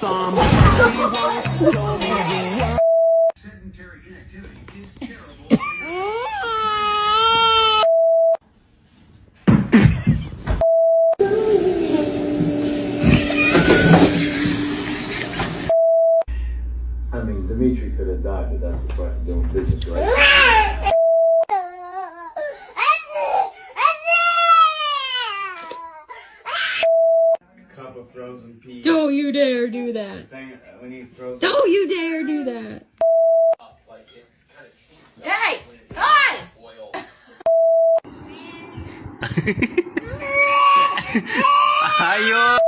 some. Sedentary inactivity is terrible. I mean, Dimitri could have died, but that's the price of doing business, right? Cup of frozen peas. Don't you dare do that. We need frozen. Don't you dare do that. Hey! Hi! Ayo.